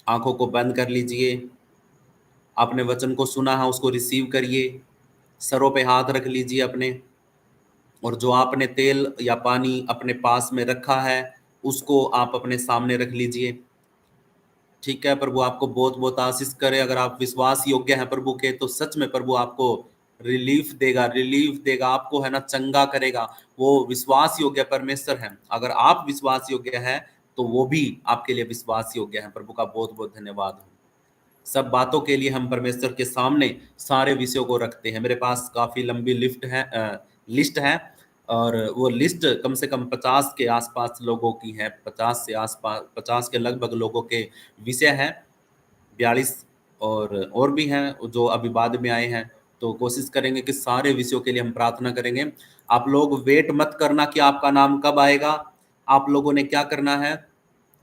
आंखों को बंद कर लीजिए। आपने वचन को सुना है, उसको रिसीव करिए। सरों पे हाथ रख लीजिए अपने, और जो आपने तेल या पानी अपने पास में रखा है उसको आप अपने सामने रख लीजिए। ठीक है, प्रभु आपको बहुत बहुत आशीष करे। अगर आप विश्वास योग्य हैं प्रभु के, तो सच में प्रभु आपको रिलीफ देगा, रिलीफ देगा, आपको है ना चंगा करेगा। वो विश्वास योग्य परमेश्वर है। अगर आप विश्वास योग्य हैं तो वो भी आपके लिए विश्वास योग्य है। प्रभु का बहुत बहुत धन्यवाद हो। सब बातों के लिए हम परमेश्वर के सामने सारे विषयों को रखते हैं। मेरे पास काफी लंबी लिस्ट है, और वो लिस्ट कम से कम 50 के आसपास लोगों की है। 50 से आसपास, 50 के लगभग लोगों के विषय हैं। 42 और भी हैं जो अभी बाद में आए हैं। तो कोशिश करेंगे कि सारे विषयों के लिए हम प्रार्थना करेंगे। आप लोग वेट मत करना कि आपका नाम कब आएगा। आप लोगों ने क्या करना है,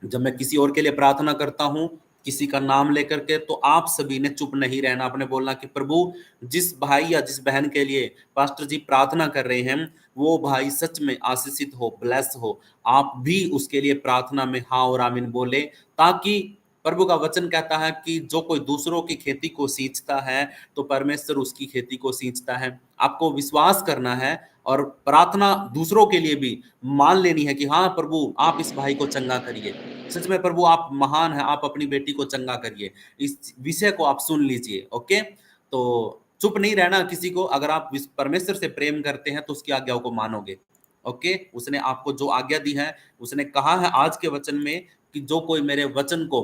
जब मैं किसी और के लिए प्रार्थना करता हूं, किसी का नाम लेकर के, तो आप सभी ने चुप नहीं रहना। आपने बोलना कि प्रभु, जिस भाई या जिस बहन के लिए पास्टर जी प्रार्थना कर रहे हैं, वो भाई सच में आशीषित हो, ब्लेस हो। आप भी उसके लिए प्रार्थना में हाँ और आमीन बोले, ताकि प्रभु का वचन कहता है कि जो कोई दूसरों की खेती को सींचता है, तो परमेश्वर उसकी खेती को सींचता है। आपको विश्वास करना है, और प्रार्थना दूसरों के लिए भी मान लेनी है कि हाँ प्रभु, आप इस भाई को चंगा करिए। सच में प्रभु आप महान हैं, आप अपनी बेटी को चंगा करिए। इस विषय को आप सुन लीजिए। ओके, तो चुप नहीं रहना किसी को। अगर आप परमेश्वर से प्रेम करते हैं तो उसकी आज्ञाओं को मानोगे। ओके, उसने आपको जो आज्ञा दी है, उसने कहा है आज के वचन में कि जो कोई मेरे वचन को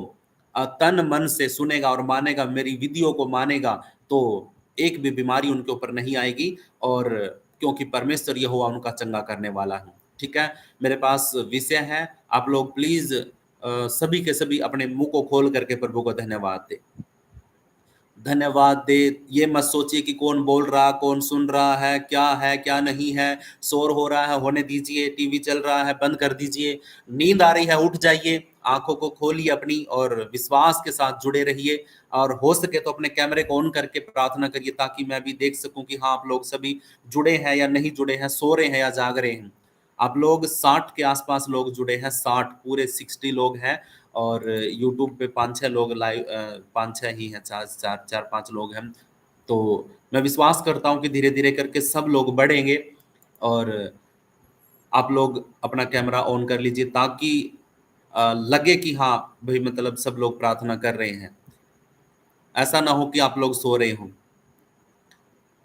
तन मन से सुनेगा और मानेगा, मेरी विधियों को मानेगा, तो एक भी बीमारी उनके ऊपर नहीं आएगी। और क्योंकि परमेश्वर यहोवा उनका चंगा करने वाला है। ठीक है, मेरे पास विषय है। आप लोग प्लीज सभी के सभी अपने मुंह को खोल करके प्रभु को धन्यवाद दे, धन्यवाद दे। ये मत सोचिए कि कौन बोल रहा, कौन सुन रहा है क्या नहीं है। शोर हो रहा है, होने दीजिए। टीवी चल रहा है, बंद कर दीजिए। नींद आ रही है, उठ जाइए। आंखों को खोलिए अपनी, और विश्वास के साथ जुड़े रहिए। और हो सके तो अपने कैमरे को ऑन करके प्रार्थना करिए, ताकि मैं भी देख सकूं कि हाँ आप लोग सभी जुड़े हैं या नहीं जुड़े हैं, सो रहे हैं या जाग रहे हैं। आप लोग 60 के आसपास लोग जुड़े हैं, 60 पूरे 60 लोग हैं। और यूट्यूब पे 5-6 लोग लाइव, 5-6 ही हैं, 4-5 लोग हैं। तो मैं विश्वास करता हूँ कि धीरे धीरे करके सब लोग बढ़ेंगे। और आप लोग अपना कैमरा ऑन कर लीजिए, ताकि लगे कि हाँ भाई, मतलब सब लोग प्रार्थना कर रहे हैं। ऐसा ना हो कि आप लोग सो रहे हो।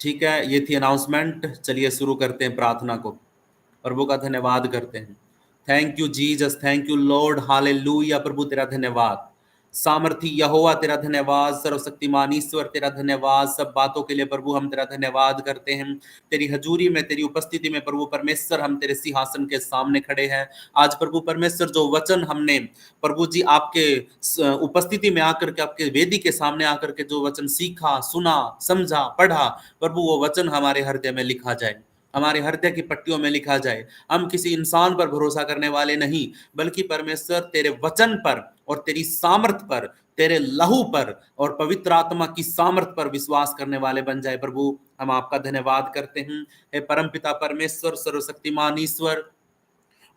ठीक है, ये थी अनाउंसमेंट। चलिए शुरू करते हैं प्रार्थना को। प्रभु का धन्यवाद करते हैं। Thank you Jesus, thank you Lord, hallelujah. प्रभु तेरा धन्यवाद। सामर्थी यहोवा तेरा धन्यवाद। सर्वशक्तिमान ईश्वर तेरा धन्यवाद। सब बातों के लिए प्रभु हम तेरा धन्यवाद करते हैं। तेरी हजूरी में, तेरी उपस्थिति में प्रभु परमेश्वर, हम तेरे सिंहासन के सामने खड़े हैं। आज प्रभु परमेश्वर, जो वचन हमने प्रभु जी आपके उपस्थिति में आकर के, आपके वेदी के सामने आकर के जो वचन सीखा, सुना, समझा, पढ़ा, प्रभु वो वचन हमारे हृदय में लिखा जाए, हमारे हृदय की पट्टियों में लिखा जाए। हम किसी इंसान पर भरोसा करने वाले नहीं, बल्कि परमेश्वर तेरे वचन पर और तेरी सामर्थ पर, तेरे लहू पर और पवित्र आत्मा की सामर्थ पर विश्वास करने वाले बन जाए। प्रभु हम आपका धन्यवाद करते हैं। हे परमपिता परमेश्वर, सर्वशक्तिमान ईश्वर,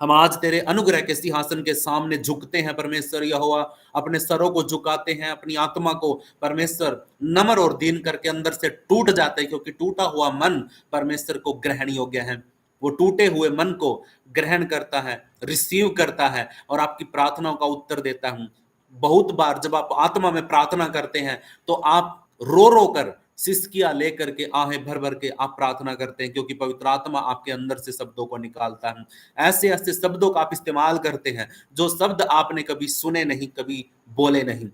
हम आज तेरे अनुग्रह के सिंहासन के सामने झुकते हैं परमेश्वर यहोवा। अपने सरों को झुकाते हैं, अपनी आत्मा को परमेश्वर नम्र और दीन करके अंदर से टूट जाते हैं, क्योंकि टूटा हुआ मन परमेश्वर को ग्रहण योग्य है। वो टूटे हुए मन को ग्रहण करता है, रिसीव करता है, और आपकी प्रार्थनाओं का उत्तर देता हूं। बहुत बार जब आप आत्मा में प्रार्थना करते हैं, तो आप रो रो कर, सिसकियां लेकर के, आहें भर भर के आप प्रार्थना करते हैं, क्योंकि पवित्र आत्मा आपके अंदर से शब्दों को निकालता है। ऐसे ऐसे शब्दों का आप इस्तेमाल करते हैं, जो शब्द आपने कभी सुने नहीं, कभी बोले नहीं।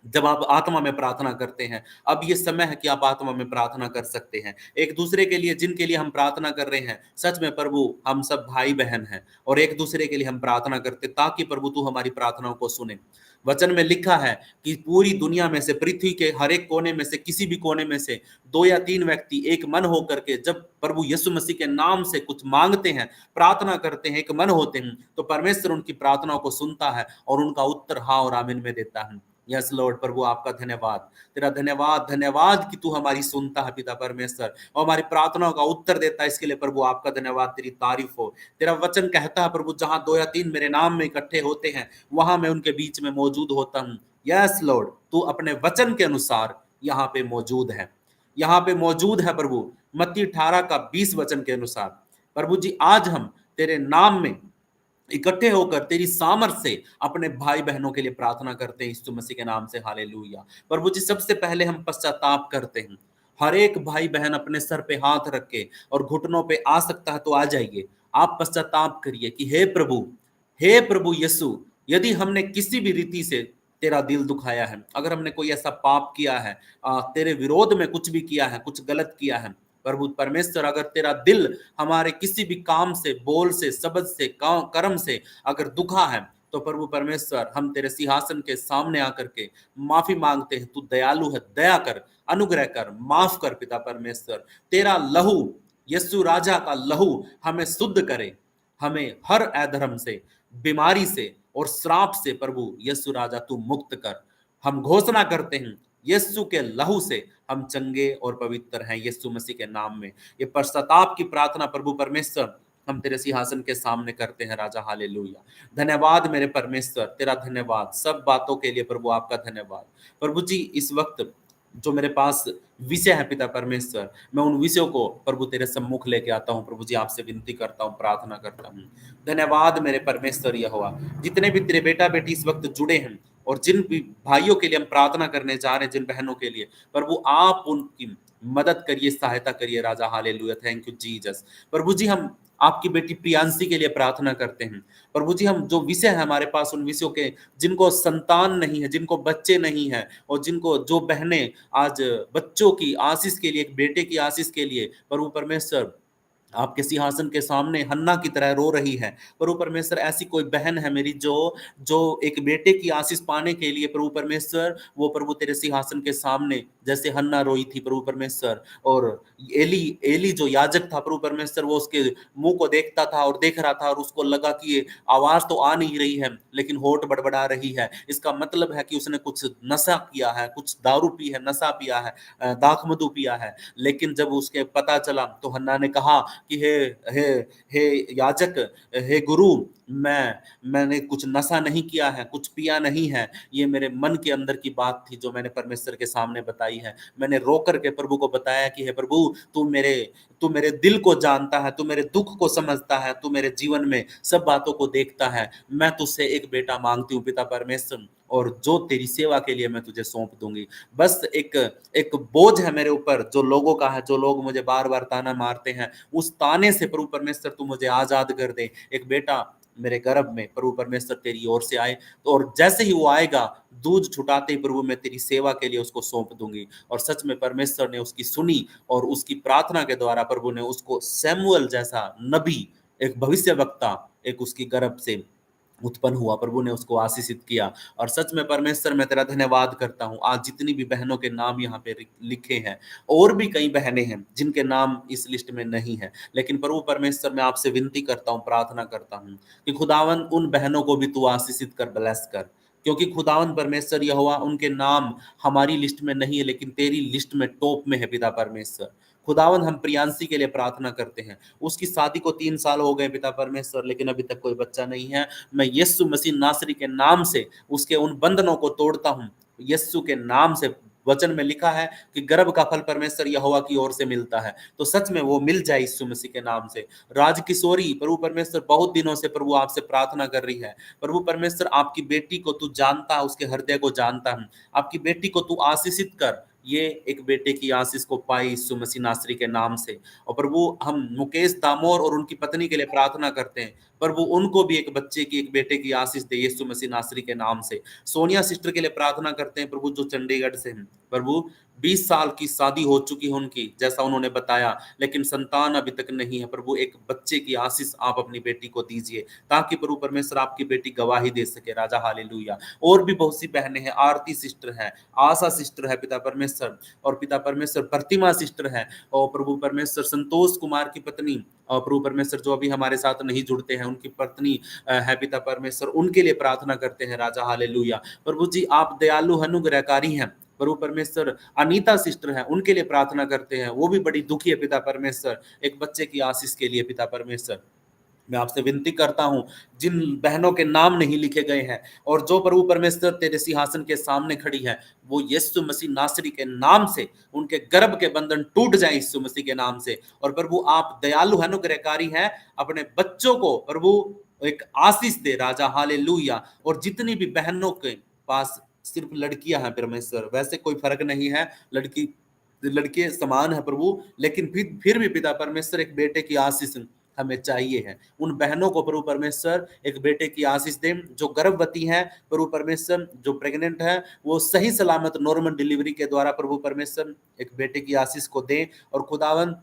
जब आप आत्मा में प्रार्थना करते हैं, अब ये समय है कि आप आत्मा में प्रार्थना कर सकते हैं एक दूसरे के लिए। जिनके लिए हम प्रार्थना कर रहे हैं, सच में प्रभु हम सब भाई बहन हैं, और एक दूसरे के लिए हम प्रार्थना करते, ताकि प्रभु तू हमारी प्रार्थनाओं को सुने। वचन में लिखा है कि पूरी दुनिया में से, पृथ्वी के हर एक कोने में से, किसी भी कोने में से 2 या 3 व्यक्ति एक मन होकर के जब प्रभु यीशु मसीह के नाम से कुछ मांगते हैं, प्रार्थना करते हैं, एक मन होते हैं, तो परमेश्वर उनकी प्रार्थनाओं को सुनता है और उनका उत्तर हाँ और आमीन में देता है। यस लॉर्ड, प्रभु आपका धन्यवाद, तेरा धन्यवाद, धन्यवाद कि तू हमारी सुनता है पिता परमेश्वर, और हमारी प्रार्थनाओं का उत्तर देता है। इसके लिए प्रभु आपका धन्यवाद, तेरी तारीफ हो। तेरा वचन कहता है प्रभु, जहां 2 या 3 मेरे नाम में इकट्ठे होते हैं, वहां मैं उनके बीच में मौजूद होता हूं। यस लॉर्ड, तू अपने वचन के अनुसार यहाँ पे मौजूद है, यहाँ पे मौजूद है प्रभु। मत्ती 18 का 20 वचन के अनुसार प्रभु जी आज हम तेरे नाम में इकट्ठे होकर तेरी सामर्थ से अपने भाई बहनों के लिए प्रार्थना करते हैं यीशु मसीह के नाम से। हालेलुया। प्रभु जी सबसे पहले हम पश्चाताप करते हैं। हर एक भाई बहन अपने सर पे हाथ रख के और घुटनों पे आ सकता है तो आ जाइए, आप पश्चाताप करिए कि हे प्रभु यीशु, यदि हमने किसी भी रीति से तेरा दिल दुखाया है, अगर हमने कोई ऐसा पाप किया है, तेरे विरोध में कुछ भी किया है, कुछ गलत किया है, प्रभु परमेश्वर अगर तेरा दिल हमारे किसी भी काम से, बोल से, शब्द से, कर्म से अगर दुखा है, तो प्रभु परमेश्वर हम तेरे सिंहासन के सामने आकर के माफी मांगते हैं। तू दयालु है, दया कर, अनुग्रह कर, माफ कर पिता परमेश्वर। तेरा लहू, यीशु राजा का लहू हमें शुद्ध करे, हमें हर अधर्म से, बीमारी से और श्राप से प्रभु यीशु राजा तू मुक्त कर। हम घोषणा करते हैं यीशु के लहू से हम चंगे और पवित्र हैं यीशु मसीह के नाम में। ये पश्चाताप की प्रार्थना प्रभु परमेश्वर हम तेरे सिंहासन के सामने करते हैं राजा। हालेलुया। धन्यवाद मेरे परमेश्वर, तेरा धन्यवाद सब बातों के लिए प्रभु, आपका धन्यवाद प्रभु जी। इस वक्त जो मेरे पास विषय है पिता परमेश्वर, मैं उन विषयों को प्रभु तेरे सम्मुख लेके आता हूँ प्रभु जी, आपसे विनती करता हूँ, प्रार्थना करता हूँ। धन्यवाद मेरे परमेश्वर यहोवा, जितने भी तेरे बेटा बेटी इस वक्त जुड़े हैं और जिन भी भाइयों के लिए हम प्रार्थना करने जा रहे हैं, जिन बहनों के लिए प्रभु आप उनकी मदद करिए, सहायता करिए राजा। हालेलुया। Thank you Jesus. प्रभु जी हम आपकी बेटी प्रियांशी के लिए प्रार्थना करते हैं प्रभु जी। हम जो विषय है हमारे पास, उन विषयों के जिनको संतान नहीं है, जिनको बच्चे नहीं है, और जिनको जो बहनें आज बच्चों की आशीष के लिए, एक बेटे की आशीष के लिए प्रभु परमेश्वर आपके सिंहासन के सामने हन्ना की तरह रो रही है प्रभु परमेश्वर, ऐसी कोई बहन है मेरी जो जो एक बेटे की आशीष पाने के लिए प्रभु परमेश्वर वो प्रभु तेरे सिंहासन के सामने जैसे हन्ना रोई थी प्रभु परमेश्वर। और एली एली जो याजक था प्रभु परमेश्वर, वो उसके मुंह को देखता था और देख रहा था और उसको लगा कि ये आवाज तो आ नहीं रही है लेकिन होठ बड़बड़ा रही है, इसका मतलब है कि उसने कुछ नशा किया है, कुछ दारू पी है, नशा पिया है, दाख मधु पिया है। लेकिन जब उसके पता चला तो हन्ना ने कहा कि हे हे याजक, हे गुरु, मैंने कुछ नशा नहीं किया है, कुछ पिया नहीं है, ये मेरे मन के अंदर की बात थी जो मैंने परमेश्वर के सामने बताई है। मैंने रो करके प्रभु को बताया कि हे प्रभु, तू मेरे दिल को जानता है, तू मेरे दुख को समझता है, तू मेरे जीवन में सब बातों को देखता है। मैं तुझसे एक बेटा मांगती हूँ पिता परमेश्वर, और जो तेरी सेवा के लिए मैं तुझे सौंप दूंगी। बस एक एक बोझ है मेरे ऊपर जो लोगों का है, जो लोग मुझे बार बार ताना मारते हैं, उस ताने से प्रभु परमेश्वर तू मुझे आजाद कर दे। एक बेटा मेरे गर्भ में प्रभु परमेश्वर तेरी ओर से आए, तो और जैसे ही वो आएगा, दूध छुटाते ही प्रभु मैं तेरी सेवा के लिए उसको सौंप दूंगी। और सच में परमेश्वर ने उसकी सुनी और उसकी प्रार्थना के द्वारा प्रभु ने उसको सैमुअल जैसा नबी, एक भविष्यवक्ता, एक उसकी गर्भ से उत्पन्न हुआ। प्रभु ने उसको आशीषित किया। और सच में परमेश्वर मैं तेरा धन्यवाद करता हूँ। आज जितनी भी बहनों के नाम यहाँ पे लिखे हैं, और भी कई बहनें हैं जिनके नाम इस लिस्ट में नहीं है, लेकिन प्रभु परमेश्वर मैं आपसे विनती करता हूँ, प्रार्थना करता हूँ कि खुदावन उन बहनों को भी तू आशीषित कर, ब्लेस कर, क्योंकि खुदावन परमेश्वर यहोवा उनके नाम हमारी लिस्ट में नहीं है लेकिन तेरी लिस्ट में टॉप में है पिता परमेश्वर। खुदावन हम प्रियांशी के लिए प्रार्थना करते हैं, उसकी शादी को 3 साल हो गए पिता परमेश्वर, लेकिन अभी तक कोई बच्चा नहीं है। मैं यीशु मसीह नासरी के नाम से उसके उन बंधनों को तोड़ता हूँ। यीशु के नाम से वचन में लिखा है कि गर्भ का फल परमेश्वर यहोवा की ओर से मिलता है, तो सच में वो मिल जाए यीशु मसीह के नाम से। राजकिशोरी प्रभु परमेश्वर बहुत दिनों से प्रभु आपसे प्रार्थना कर रही है। प्रभु परमेश्वर आपकी बेटी को तू जानता है, उसके हृदय को जानता है, आपकी बेटी को तू आशीषित कर, ये एक बेटे की आशीष को पाई यीशु मसीह नासरी के नाम से। और प्रभु हम मुकेश दामोर और उनकी पत्नी के लिए प्रार्थना करते हैं, प्रभु उनको भी एक बच्चे की, एक बेटे की आशीष दे यीशु मसीह नासरी के नाम से। सोनिया सिस्टर के लिए प्रार्थना करते हैं प्रभु, जो चंडीगढ़ से हैं, प्रभु 20 साल की शादी हो चुकी है उनकी, जैसा उन्होंने बताया, लेकिन संतान अभी तक नहीं है। प्रभु एक बच्चे की आशीष आप अपनी बेटी को दीजिए, ताकि प्रभु परमेश्वर आपकी बेटी गवाही दे सके राजा। हालेलुया। और भी बहुत सी बहनें हैं, आरती सिस्टर है, आशा सिस्टर है पिता परमेश्वर, और पिता परमेश्वर प्रतिमा सिस्टर है, और प्रभु परमेश्वर संतोष कुमार की पत्नी, और प्रभु परमेश्वर जो अभी हमारे साथ नहीं जुड़ते हैं उनकी पत्नी है पिता परमेश्वर, उनके लिए प्रार्थना करते हैं राजा। हालेलुया। प्रभु जी आप दयालु अनुग्रहकारी हैं प्रभु परमेश्वर। अनीता सिस्टर है, उनके लिए प्रार्थना करते हैं, वो भी बड़ी दुखी है पिता परमेश्वर, एक बच्चे की आशीष के लिए पिता परमेश्वर। मैं आपसे विनती करता हूं, जिन बहनों के नाम नहीं लिखे गए हैं और जो प्रभु परमेश्वर तेरे सिंहासन के सामने खड़ी है, वो यीशु मसीह नासरी के नाम से उनके गर्भ के बंधन टूट जाए यीशु मसीह के नाम से। और प्रभु आप दयालु हैं, अनुग्रहकारी हैं, अपने बच्चों को प्रभु एक आशीष दे राजा, हालेलुया। और जितनी भी बहनों के पास सिर्फ लड़कियां हैं परमेश्वर, वैसे कोई फर्क नहीं है, लड़की लड़के समान है प्रभु, लेकिन फिर भी पिता परमेश्वर एक बेटे की आशीष हमें चाहिए है। उन बहनों को प्रभु परमेश्वर एक बेटे की आशीष दें, जो गर्भवती हैं प्रभु परमेश्वर, जो प्रेग्नेंट है, वो सही सलामत नॉर्मल डिलीवरी के द्वारा प्रभु परमेश्वर एक बेटे की आशीष को दें और खुदावन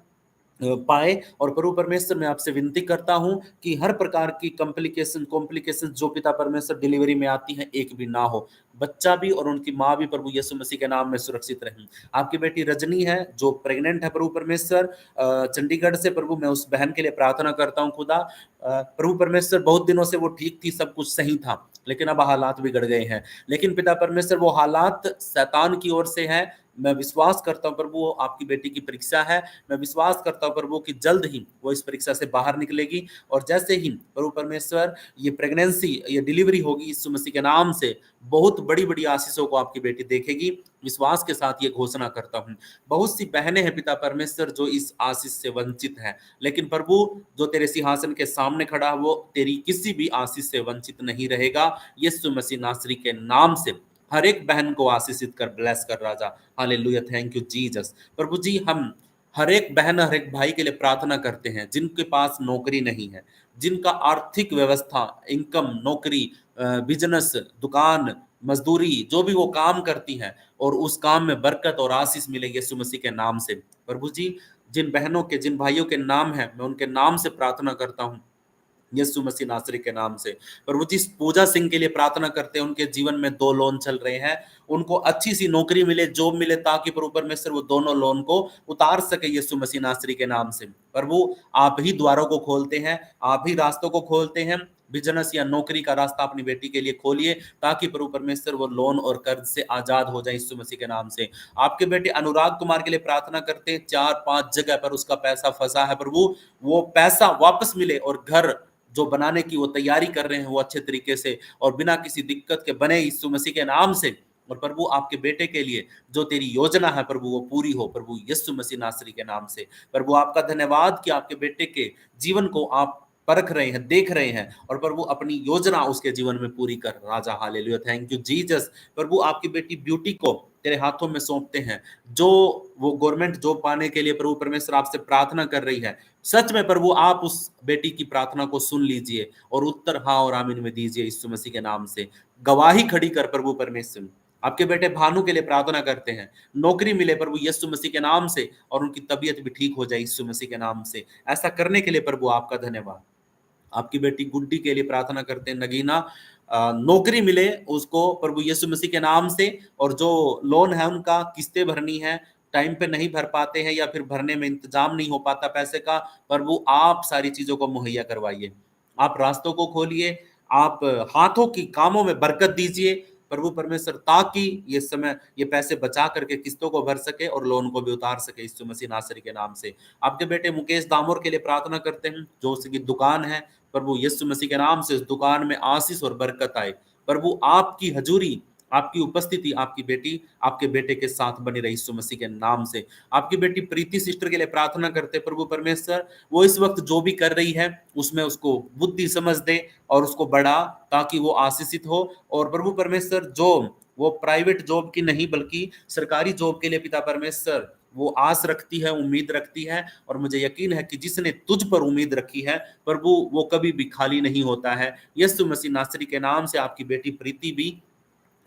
पाए। और प्रभु परमेश्वर मैं आपसे विनती करता हूं कि हर प्रकार की कॉम्प्लिकेशन जो पिता परमेश्वर डिलीवरी में आती है, एक भी ना हो, बच्चा भी और उनकी माँ भी प्रभु यीशु मसीह के नाम में सुरक्षित रहें। आपकी बेटी रजनी है जो प्रेग्नेंट है प्रभु परमेश्वर, चंडीगढ़ से, प्रभु मैं उस बहन के लिए प्रार्थना करता हूँ खुदा। प्रभु परमेश्वर बहुत दिनों से वो ठीक थी, सब कुछ सही था, लेकिन अब हालात बिगड़ गए हैं। लेकिन पिता परमेश्वर वो हालात शैतान की ओर से है। मैं विश्वास करता हूं प्रभु, आपकी बेटी की परीक्षा है, मैं विश्वास करता हूं प्रभु कि जल्द ही वो इस परीक्षा से बाहर निकलेगी। और जैसे ही प्रभु परमेश्वर ये प्रेगनेंसी, ये डिलीवरी होगी यीशु मसीह के नाम से, बहुत बड़ी बड़ी आशीषों को आपकी बेटी देखेगी। विश्वास के साथ ये घोषणा करता हूं। बहुत सी बहनें हैं पिता परमेश्वर जो इस आशीष से वंचित हैं, लेकिन प्रभु जो तेरे सिंहासन के सामने खड़ा, वो तेरी किसी भी आशीष से वंचित नहीं रहेगा। यीशु मसीह नासरी के नाम से हर एक बहन को आशीषित कर, ब्लेस कर राजा, हालेलुया, थैंक यू जीसस। प्रभु जी हम हर एक बहन, हर एक भाई के लिए प्रार्थना करते हैं जिनके पास नौकरी नहीं है, जिनका आर्थिक व्यवस्था, इनकम, नौकरी, बिजनेस, दुकान, मजदूरी, जो भी वो काम करती हैं, और उस काम में बरकत और आशीष मिले यीशु मसीह के नाम से। प्रभु जी जिन बहनों के, जिन भाइयों के नाम है, मैं उनके नाम से प्रार्थना करता हूँ यीशु मसीह नासरी के नाम से। प्रभु जी पूजा सिंह के लिए प्रार्थना करते हैं, उनके जीवन में 2 लोन चल रहे हैं, उनको अच्छी सी नौकरी मिले, जॉब मिले, ताकि प्रभु परमेश्वर वो दोनों लोन को उतार सके यीशु मसीह नासरी के नाम से। प्रभु आप ही द्वारों को खोलते हैं, आप ही रास्तों को खोलते हैं। बिजनेस या नौकरी का रास्ता अपनी बेटी के लिए खोलिए, ताकि प्रभु परमेश्वर वो लोन और कर्ज से आजाद हो जाए यीशु मसीह के नाम से। आपके बेटे अनुराग कुमार के लिए प्रार्थना करते हैं, 4-5 जगह पर उसका पैसा फंसा है प्रभु, वो पैसा वापस मिले और घर जो बनाने की वो तैयारी कर रहे हैं वो अच्छे तरीके से और बिना किसी दिक्कत के बने यीशु मसीह के नाम से। और प्रभु आपके बेटे के लिए जो तेरी योजना है प्रभु वो पूरी हो प्रभु यीशु मसीह नासरी के नाम से। प्रभु आपका धन्यवाद कि आपके बेटे के जीवन को आप परख रहे हैं, देख रहे हैं, और प्रभु अपनी योजना उसके जीवन में पूरी कर राजा, हालेलुया, थैंक यू जीसस। प्रभु आपकी बेटी ब्यूटी को तेरे हाथों में सौंपते हैं, जो वो गवर्नमेंट जॉब पाने के लिए प्रभु परमेश्वर आपसे प्रार्थना कर रही है। सच में प्रभु आप उस बेटी की प्रार्थना को सुन लीजिए और उत्तर हाँ और आमीन में दीजिए यीशु मसीह के नाम से। गवाही खड़ी कर प्रभु परमेश्वर। आपके बेटे भानु के लिए प्रार्थना करते हैं, नौकरी मिले प्रभु यीशु मसीह के नाम से, और उनकी तबीयत भी ठीक हो जाए यीशु मसीह के नाम से। ऐसा करने के लिए प्रभु आपका धन्यवाद। आपकी बेटी गुड्डी के लिए प्रार्थना करते हैं, नगीना नौकरी मिले उसको प्रभु यीशु मसीह के नाम से, और जो लोन है उनका किस्तें भरनी है, टाइम पे नहीं भर पाते हैं या फिर भरने में इंतजाम नहीं हो पाता पैसे का, प्रभु आप सारी चीजों को मुहैया करवाइए, आप रास्तों को खोलिए, आप हाथों की कामों में बरकत दीजिए प्रभु परमेश्वर, ताकि ये समय ये पैसे बचा करके किस्तों को भर सके और लोन को भी उतार सके यीशु मसीह नासरी के नाम से। आपके बेटे मुकेश दामोर के लिए प्रार्थना करते हैं, जो उसकी दुकान है प्रभु यीशु मसीह के नाम से उस दुकान में आशीष और बरकत आए। प्रभु आपकी हजूरी, आपकी उपस्थिति आपकी बेटी, आपके बेटे के साथ बनी रही यीशु मसीह के नाम से। आपकी बेटी प्रीति सिस्टर के लिए प्रार्थना करते प्रभु परमेश्वर, वो इस वक्त जो भी कर रही है उसमें उसको बुद्धि समझ दे और उसको बढ़ा, ताकि वो आशीषित हो। और प्रभु परमेश्वर जो वो प्राइवेट जॉब की नहीं बल्कि सरकारी जॉब के लिए पिता परमेश्वर वो आस रखती है, उम्मीद रखती है, और मुझे यकीन है कि जिसने तुझ पर उम्मीद रखी है प्रभु वो कभी भी खाली नहीं होता है। यीशु मसीह नासरी के नाम से आपकी बेटी प्रीति भी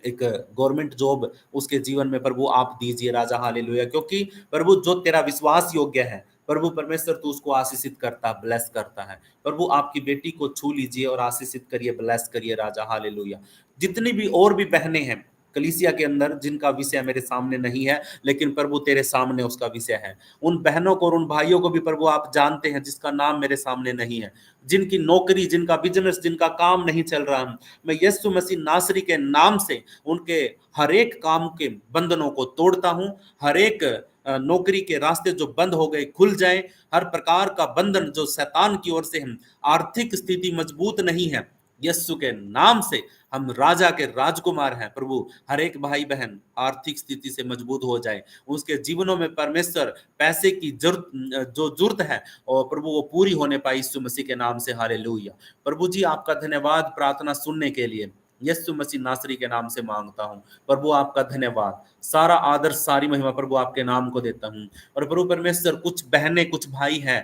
एक गवर्नमेंट जॉब उसके जीवन में प्रभु आप दीजिए राजा, हालेलुया, क्योंकि प्रभु जो तेरा विश्वास योग्य है प्रभु परमेश्वर तू उसको आशीषित करता, ब्लेस करता है। प्रभु आपकी बेटी को छू लीजिए और आशीषित करिए, ब्लेस करिए राजा, हालेलुया। जितनी भी और भी बहनें हैं कलीसिया के अंदर जिनका विषय मेरे सामने नहीं है, लेकिन प्रभु तेरे सामने उसका विषय है, उन बहनों को और उन भाइयों को भी प्रभु आप जानते हैं जिसका नाम मेरे सामने नहीं है, जिनकी नौकरी, जिनका बिजनेस, जिनका काम नहीं चल रहा, मैं यीशु मसीह नासरी के नाम से उनके हर एक काम के बंधनों को तोड़ता हूं, हर एक नौकरी के रास्ते जो बंद हो गए खुल जाए, हर प्रकार का बंधन जो शैतान की ओर से है, आर्थिक स्थिति मजबूत नहीं है, यीशु के नाम से हम राजा के राजकुमार हैं प्रभु, हर एक भाई बहन आर्थिक स्थिति से मजबूत हो जाए, उसके जीवनों में परमेश्वर पैसे की जरूरत जो जरूरत है और प्रभु वो पूरी होने पाए यीशु मसीह के नाम से, हालेलुया। प्रभु जी आपका धन्यवाद प्रार्थना सुनने के लिए, यीशु मसीह नासरी के नाम से मांगता हूँ प्रभु, आपका धन्यवाद, सारा आदर सारी महिमा प्रभु आपके नाम को देता हूँ। और प्रभु परमेश्वर कुछ बहनें कुछ भाई हैं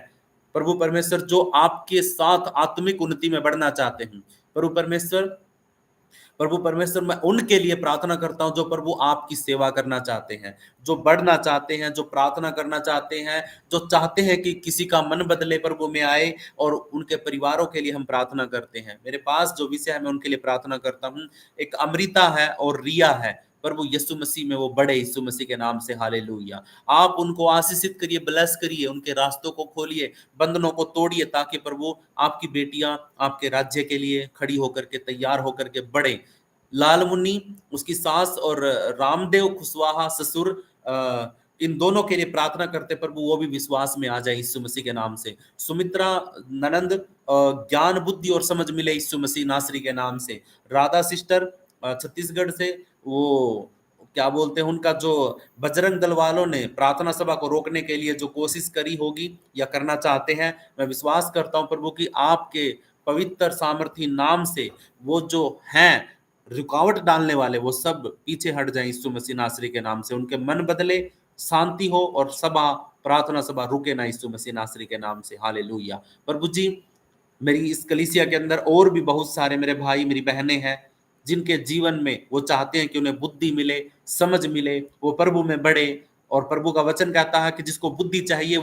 प्रभु परमेश्वर जो आपके साथ आत्मिक उन्नति में बढ़ना चाहते हैं प्रभु परमेश्वर मैं उनके लिए प्रार्थना करता हूं जो प्रभु आपकी सेवा करना चाहते हैं, जो बढ़ना चाहते हैं, जो प्रार्थना करना चाहते हैं, जो चाहते हैं कि किसी का मन बदले प्रभु में आए, और उनके परिवारों के लिए हम प्रार्थना करते हैं। मेरे पास जो विषय है मैं उनके लिए प्रार्थना करता हूं, एक अमृता है और रिया है प्रभु, यीशु मसीह में वो बड़े यीशु मसीह के नाम से, हालेलुया। आप उनको आशीषित करिए, ब्लेस करिए, उनके रास्तों को खोलिए, बंधनों को तोड़िए, ताकि प्रभु आपकी बेटियां आपके राज्य के लिए खड़ी होकर के तैयार होकर के बढ़े। लाल मुन्नी, उसकी सास और रामदेव कुशवाहा ससुर, इन दोनों के लिए प्रार्थना करते प्रभु वो भी विश्वास में आ जाए यीशु मसीह के नाम से। सुमित्रा ननंद, ज्ञान बुद्धि और समझ मिले यीशु मसीह नासरी के नाम से। राधा सिस्टर छत्तीसगढ़ से, वो क्या बोलते हैं, उनका जो बजरंग दल वालों ने प्रार्थना सभा को रोकने के लिए जो कोशिश करी होगी या करना चाहते हैं, मैं विश्वास करता हूं प्रभु कि आपके पवित्र सामर्थी नाम से वो जो हैं रुकावट डालने वाले वो सब पीछे हट जाएं यीशु मसीह नासरी के नाम से, उनके मन बदले, शांति हो और सभा प्रार्थना सभा रुके ना यीशु मसीह नासरी के नाम से, हालेलुया। प्रभु जी मेरी इस कलीसिया के अंदर और भी बहुत सारे मेरे भाई मेरी बहनें हैं जिनके जीवन में वो चाहते हैं कि उन्हें बुद्धि मिले, समझ मिले, वो प्रभु में बढ़े। और प्रभु का वचन कहता है कि जिसको बुद्धि चाहिए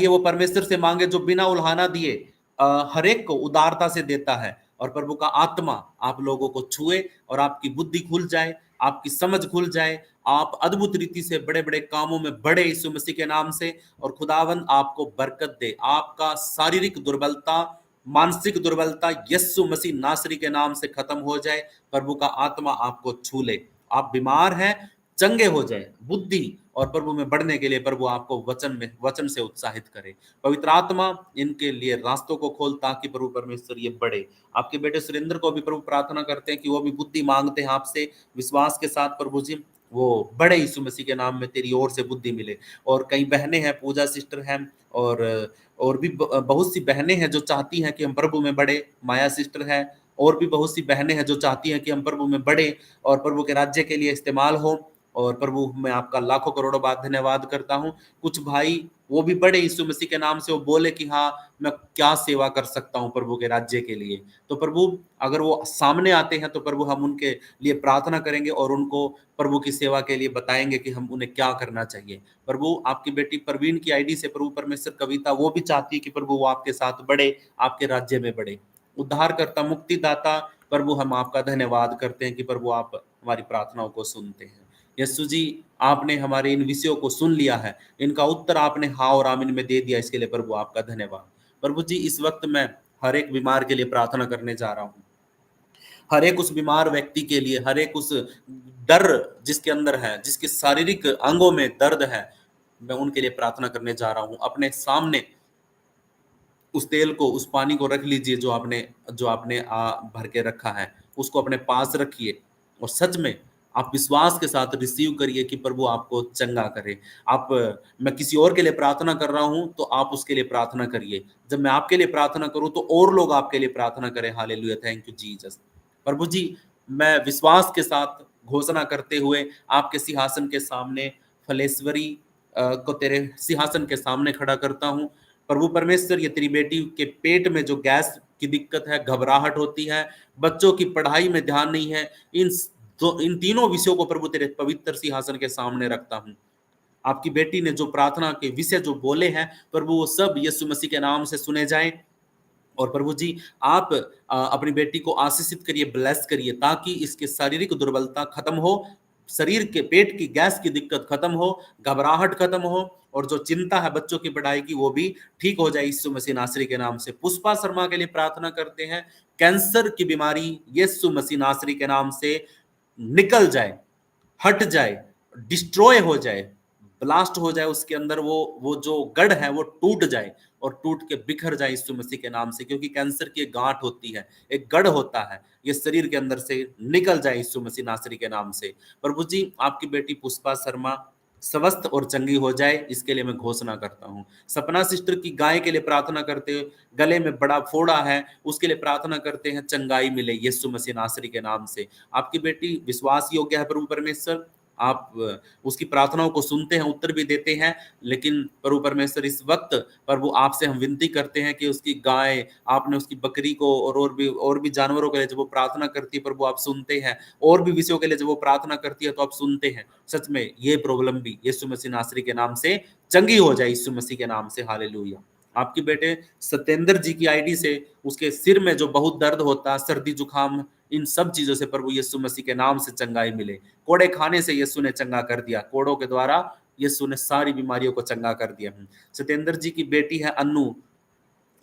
वो परमेश्वर से मांगे, जो बिना उल्हाना दिए हर एक को उदारता से देता है। और प्रभु का आत्मा आप लोगों को छुए और आपकी बुद्धि खुल जाए, आपकी समझ खुल जाए, आप अद्भुत रीति से बड़े बड़े कामों में बढ़े यीशु मसीह के नाम से। और खुदावंद आपको बरकत दे, आपका शारीरिक दुर्बलता, मानसिक दुर्बलता यीशु मसीह नासरी के नाम से खत्म हो जाए। प्रभु का आत्मा आपको छू ले, आप बीमार हैं चंगे हो जाए, बुद्धि और प्रभु में बढ़ने के लिए प्रभु आपको वचन से उत्साहित करे। पवित्र आत्मा इनके लिए रास्तों को खोल, ताकि प्रभु परमेश्वर ये बढ़े। आपके बेटे सुरेंद्र को भी प्रभु प्रार्थना करते हैं कि वो भी बुद्धि मांगते हैं आपसे विश्वास के साथ, प्रभु जी वो बड़े यीशु मसीह के नाम में तेरी ओर से बुद्धि मिले। और कई बहनें हैं, पूजा सिस्टर हैं, और भी बहुत सी बहनें हैं जो चाहती हैं कि हम प्रभु में बढ़े, माया सिस्टर है, और भी बहुत सी बहनें हैं जो चाहती हैं कि हम प्रभु में बढ़े और प्रभु के राज्य के लिए इस्तेमाल हो। और प्रभु मैं आपका लाखों करोड़ों बार धन्यवाद करता हूँ। कुछ भाई वो भी बड़े यीशु मसीह के नाम से, वो बोले कि हाँ मैं क्या सेवा कर सकता हूँ प्रभु के राज्य के लिए। तो प्रभु अगर वो सामने आते हैं तो प्रभु हम उनके लिए प्रार्थना करेंगे और उनको प्रभु की सेवा के लिए बताएंगे कि हम उन्हें क्या करना चाहिए। प्रभु आपकी बेटी प्रवीण की आईडी से प्रभु परमेश्वर कविता, वो भी चाहती है कि प्रभु वो आपके साथ बढ़े, आपके राज्य में बढ़े। उद्धार करता, मुक्तिदाता प्रभु हम आपका धन्यवाद करते हैं कि प्रभु आप हमारी प्रार्थनाओं को सुनते हैं। यीशु जी आपने हमारे इन विषयों को सुन लिया है, इनका उत्तर आपने हाँ और आमीन में दे दिया, इसके लिए प्रभु आपका धन्यवाद। प्रभु जी इस वक्त मैं हर एक बीमार के लिए प्रार्थना करने जा रहा हूँ, हर एक उस बीमार व्यक्ति के लिए, हर एक उस डर जिसके अंदर है, जिसके शारीरिक अंगों में दर्द है, मैं उनके लिए प्रार्थना करने जा रहा हूँ। अपने सामने उस तेल को, उस पानी को रख लीजिए जो आपने भर के रखा है, उसको अपने पास रखिए और सच में आप विश्वास के साथ रिसीव करिए कि प्रभु आपको चंगा करे। आप मैं किसी और के लिए प्रार्थना कर रहा हूं तो आप उसके लिए प्रार्थना करिए। जब मैं आपके लिए प्रार्थना करूं तो और लोग आपके लिए प्रार्थना करें। Hallelujah, thank you Jesus. प्रभु जी मैं विश्वास के साथ घोषणा करते हुए आपके सिंहासन के सामने फलेश्वरी को तेरे सिंहासन के सामने खड़ा करता हूं। प्रभु परमेश्वर ये तेरी बेटी के पेट में जो गैस की दिक्कत है, घबराहट होती है, बच्चों की पढ़ाई में ध्यान नहीं है, इन तीनों विषयों को प्रभु तेरे पवित्र सिंहासन के सामने रखता हूं। आपकी बेटी ने जो प्रार्थना के विषय जो बोले हैं प्रभु वो सब यीशु मसीह के नाम से सुने जाएं। और प्रभु जी आप अपनी बेटी को आशीषित करिए, ब्लेस करिए, ताकि इसके शारीरिक दुर्बलता खत्म हो, शरीर के पेट की गैस की दिक्कत खत्म हो, घबराहट खत्म हो, और जो चिंता है बच्चों की पढ़ाई की वो भी ठीक हो जाए यीशु मसीह नासरी के नाम से। पुष्पा शर्मा के लिए प्रार्थना करते हैं, कैंसर की बीमारी यीशु मसीह नासरी के नाम से निकल जाए, हट जाए, डिस्ट्रॉय हो जाए, ब्लास्ट हो जाए, उसके अंदर वो जो गढ़ है वो टूट जाए और टूट के बिखर जाए यीशु मसीह के नाम से, क्योंकि कैंसर की एक गांठ होती है, एक गढ़ होता है, ये शरीर के अंदर से निकल जाए यीशु मसीह नासरी के नाम से। प्रभु जी, आपकी बेटी पुष्पा शर्मा स्वस्थ और चंगी हो जाए, इसके लिए मैं घोषणा करता हूँ। सपना सिस्टर की गाय के लिए प्रार्थना करते हैं, गले में बड़ा फोड़ा है, उसके लिए प्रार्थना करते हैं, चंगाई मिले यीशु मसीह नासरी के नाम से। आपकी बेटी विश्वास योग्य है प्रभु परमेश्वर, आप उसकी प्रार्थनाओं को सुनते हैं, उत्तर भी देते हैं, लेकिन प्रभु परमेश्वर इस वक्त प्रभु आपसे हम विनती करते हैं कि उसकी गाय, आपने उसकी बकरी को और भी जानवरों के लिए जब वो प्रार्थना करती है प्रभु आप सुनते हैं, और भी विषयों के लिए जब वो प्रार्थना करती है तो आप सुनते हैं। सच में ये प्रॉब्लम भी यीशु मसीह नासरी के नाम से चंगी हो जाए यीशु मसीह के नाम से, हालेलुया। आपके बेटे सत्येंद्र जी की आईडी से उसके सिर में जो बहुत दर्द होता, सर्दी जुकाम, इन सब चीजों से प्रभु यीशु मसीह के नाम से चंगाई मिले। कोड़े खाने से यीशु ने चंगा कर दिया, कोड़ों के द्वारा यीशु ने सारी बीमारियों को चंगा कर दिया। सत्येंद्र जी की बेटी है अन्नू,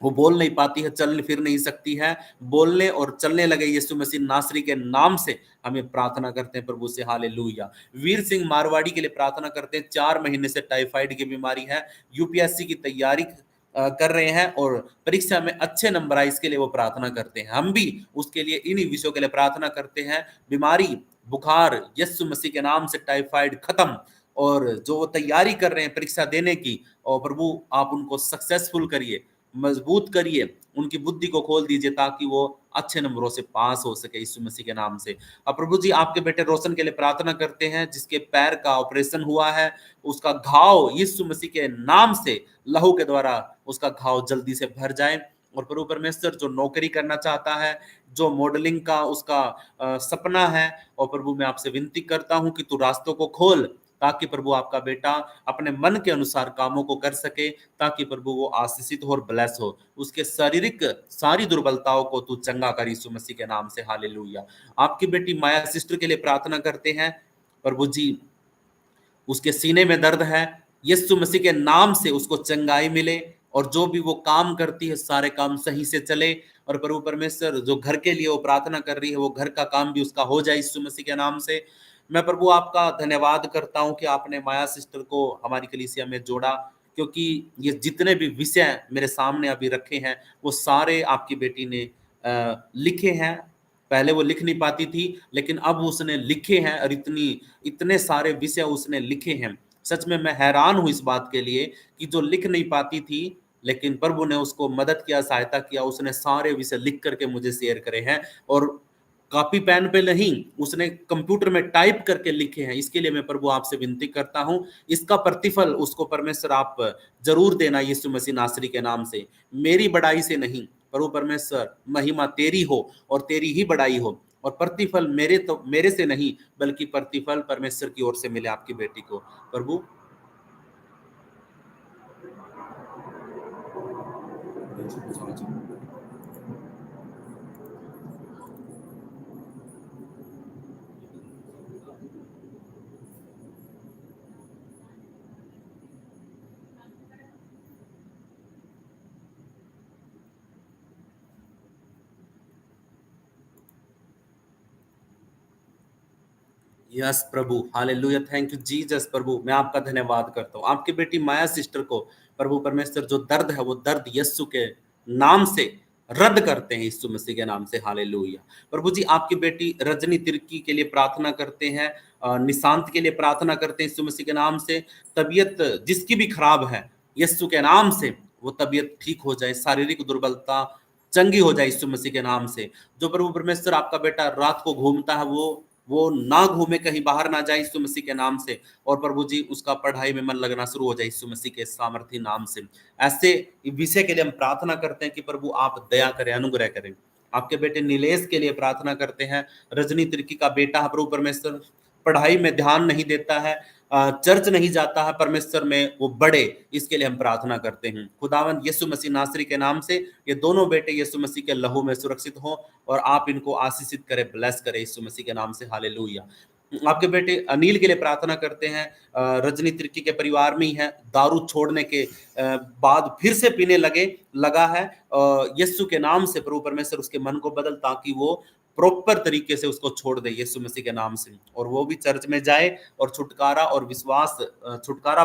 वो बोल नहीं पाती है, चल फिर नहीं सकती है, बोलने और चलने लगे यीशु मसीह नासरी के नाम से हमें प्रार्थना करते हैं प्रभु से, हालेलुया। वीर सिंह मारवाड़ी के लिए प्रार्थना करते हैं, 4 महीने से टाइफाइड की बीमारी है, यूपीएससी की तैयारी कर रहे हैं और परीक्षा में अच्छे नंबर आए, इसके लिए वो प्रार्थना करते हैं। हम भी उसके लिए इन्हीं विषयों के लिए प्रार्थना करते हैं। बीमारी, बुखार यीशु मसीह के नाम से टाइफाइड खत्म, और जो वो तैयारी कर रहे हैं परीक्षा देने की, और प्रभु आप उनको सक्सेसफुल करिए, मजबूत करिए, उनकी बुद्धि को खोल दीजिए ताकि वो अच्छे नंबरों से पास हो सके यीशु मसीह के नाम से। अब प्रभु जी आपके बेटे रोशन के लिए प्रार्थना करते हैं, जिसके पैर का ऑपरेशन हुआ है, उसका घाव यीशु मसीह के नाम से लहू के द्वारा उसका घाव जल्दी से भर जाए। और प्रभु परमेश्वर जो नौकरी करना चाहता है, जो मॉडलिंग का उसका सपना है, और प्रभु मैं आपसे विनती करता हूं कि तू रास्तों को खोल, ताकि प्रभु आपका बेटा अपने मन के अनुसार कामों को कर सके, ताकि प्रभु वो आशीषित हो और ब्लेस हो। उसके शारीरिक सारी दुर्बलताओं को तू चंगा कर यीशु मसीह के नाम से, हालेलुया। आपकी बेटी माया सिस्टर के लिए प्रार्थना करते हैं, प्रभु जी उसके सीने में दर्द है, यीशु मसीह के नाम से उसको चंगाई मिले, और जो भी वो काम करती है सारे काम सही से चले। और प्रभु परमेश्वर जो घर के लिए वो प्रार्थना कर रही है, वो घर का काम भी उसका हो जाए यीशु मसीह के नाम से। मैं प्रभु आपका धन्यवाद करता हूं कि आपने माया सिस्टर को हमारी कलीसिया में जोड़ा, क्योंकि ये जितने भी विषय मेरे सामने अभी रखे हैं वो सारे आपकी बेटी ने लिखे हैं। पहले वो लिख नहीं पाती थी, लेकिन अब उसने लिखे हैं, और इतने सारे विषय उसने लिखे हैं। सच में मैं हैरान हूं इस बात के लिए कि जो लिख नहीं पाती थी, लेकिन प्रभु ने उसको मदद किया, सहायता किया, उसने सारे विषय लिख करके मुझे शेयर करे हैं, और कॉपी पेन पे नहीं, उसने कंप्यूटर में टाइप करके लिखे हैं। इसके लिए मैं प्रभु आपसे विनती करता हूं, इसका प्रतिफल उसको परमेश्वर आप जरूर देना यीशु मसीह नासरी के नाम से। मेरी बड़ाई से नहीं, प्रभु परमेश्वर महिमा तेरी हो और तेरी ही बड़ाई हो, और प्रतिफल मेरे से नहीं, बल्कि प्रतिफल परमेश्वर की ओर से मिले आपकी बेटी को। प्रभु यस प्रभु, हालेलुया, थैंक यू जीसस। प्रभु मैं आपका धन्यवाद करता हूँ आपकी बेटी माया सिस्टर को। प्रभु परमेश्वर जो दर्द है वो दर्द यीशु के नाम से रद्द करते हैं यीशु मसीह के नाम से, हालेलुया। प्रभु जी आपकी बेटी रजनी तिर्की के लिए प्रार्थना करते हैं, निशांत के लिए प्रार्थना करते हैं यीशु मसीह के नाम से। तबीयत जिसकी भी खराब है यीशु के नाम से वो तबीयत ठीक हो जाए, शारीरिक दुर्बलता चंगी हो जाए यीशु मसीह के नाम से। जो प्रभु परमेश्वर आपका बेटा रात को घूमता है, वो ना घूमे, कहीं बाहर ना जाए यीशु मसीह के नाम से। और प्रभु जी उसका पढ़ाई में मन लगना शुरू हो जाए यीशु मसीह के सामर्थी नाम से। ऐसे विषय के लिए हम प्रार्थना करते हैं कि प्रभु आप दया करें, अनुग्रह करें। आपके बेटे नीलेश के लिए प्रार्थना करते हैं, रजनी तिर्की का बेटा है, प्रभु परमेश्वर पढ़ाई में ध्यान नहीं देता है, चर्च नहीं जाता है, परमेश्वर में वो बड़े, इसके लिए हम प्रार्थना करते हैं खुदावंद यीशु मसीह नासरी के नाम से। ये दोनों बेटे यीशु मसीह के लहू में सुरक्षित हो, और आप इनको आशीषित करें, ब्लेस करें यीशु मसीह के नाम से, हालेलुया। आपके बेटे अनिल के लिए प्रार्थना करते हैं, रजनी तिर्की के परिवार में ही है, दारू छोड़ने के बाद फिर से पीने लगा है। यीशु के नाम से प्रभु परमेश्वर उसके मन को बदल, ताकि वो प्रॉपर तरीके से उसको छोड़ दे यीशु मसीह के नाम से, और वो भी चर्च में जाए और छुटकारा